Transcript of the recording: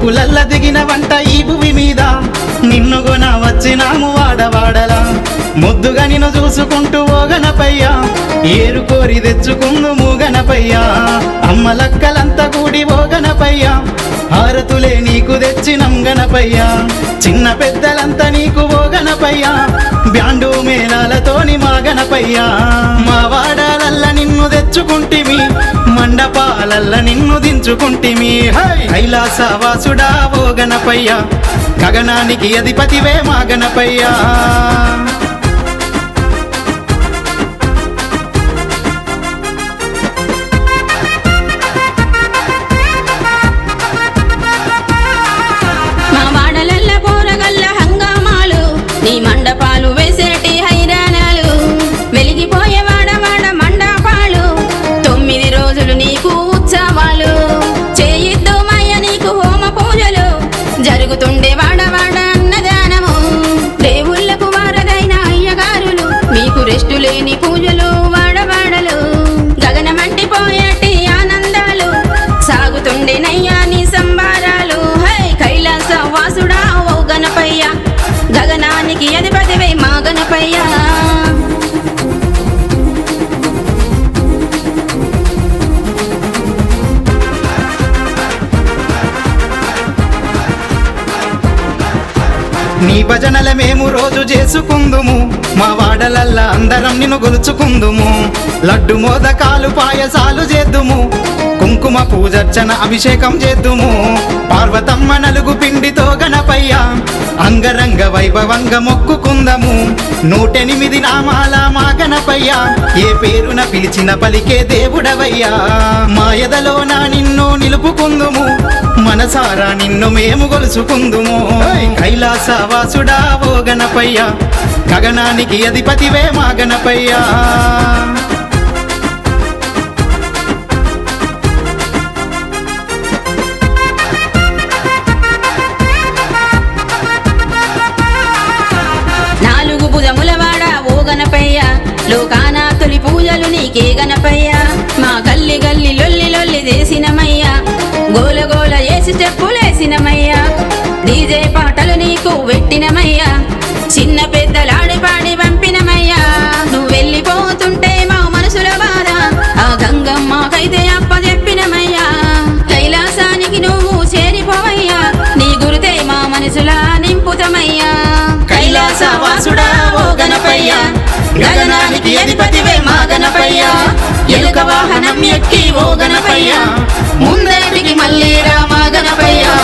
కొలుకులల్ల దిగిన వంట ఈ భూమి మీద నిన్నుగొన వచ్చినాము వాడవాడలా ముద్దుగా నిన్ను చూసుకుంటూ ఓ గణపయ్యా ఏరు కోరి తెచ్చుకుందుము గణపయ్యా అమ్మలక్కలంతా కూడి ఓ గణపయ్యా హారతులే నీకు తెచ్చినం గణపయ్యా చిన్న పెద్దలంతా నీకు ఓ గణపయ్యా బ్యాండు మేళాలతోని మా గణపయ్యా మా వాడాలల్ల నిన్ను తెచ్చుకుంటిమి మండపాలల్ల నిన్ను దించుకుంటిమి కైలాసవాసుడా ఓ గణపయ్యా గగనానికి అధిపతివే మా గణపయ్యా నీ మండపాలు వేసేటి హైరాణాలు వెలిగిపోయే వాడవాడ మండపాలు 9 రోజులు నీకు ఉత్సవాలు చేయిద్దుమయ్య నీకు హోమ పూజలు జరుగుతుండే వాడవాడ అన్నదానము దేవుళ్లకు వారదైన అయ్యగారులు మీకు రెస్టు లేని పూజలు వాడవాడలు గగనమంటిపోయేటి ఆనందాలు సాగుతుండే నయ్యా నీ సంబారాలు కైలాస వాసుడా ఓ గణపయ్య గగనానికి అధిపతివే మా గణపయ్యా నీ భజనల మేము రోజు చేసుకుందుము మా వాడలల్లా అందరం నిన్ను గొలుచుకుందుము లడ్డు మోదకాలు పాయసాలు చేద్దుము కుంకుమ పూజర్చన అభిషేకం చేద్దుము పార్వతమ్మ నలుగు పిండితో గణపయ్యా అంగరంగ వైభవంగా మొక్కుకుందము 108 నామాల మా గణపయ్యా ఏ పేరున పిలిచిన పలికే దేవుడవయ్యా మా ఎదలోన నిన్ను నిలుపుకుందుము మనసారా నిన్ను మేము గొలుసుకుందుము కైలాసవాసుడా ఓ గణపయ్యా గగనానికి అధిపతివే మా గణపయ్యా లోకానా తొలి పూజలు నీకే గణపయ్యా మా గల్లి గల్లి లొల్లి లొల్లి చేసినమయ్యా గోల గోల చేసి చెప్పులేసినమయ్యా డీజే పాటలు నీకు పెట్టినమయ్యా చిన్న పెద్దలాడి పాడి పంపినమయ్యా నువ్వు వెళ్ళిపోతుంటే మా మనసుల బాధ ఆ గంగమ్మకైతే అప్ప చెప్పినమయ్యా కైలాసానికి నువ్వు చేరిపోవయ్యా నీ గురితే మా మనసులా నింపుతమయ్యా కైలాసవాసుడా ఓ గణపయ్యా గగనానికి అధిపతివే మా గణపయ్యా ఎలుక వాహనం ఎక్కి ఓ గణపయ్యా ముందటికి మళ్ళీ రా మా గణపయ్యా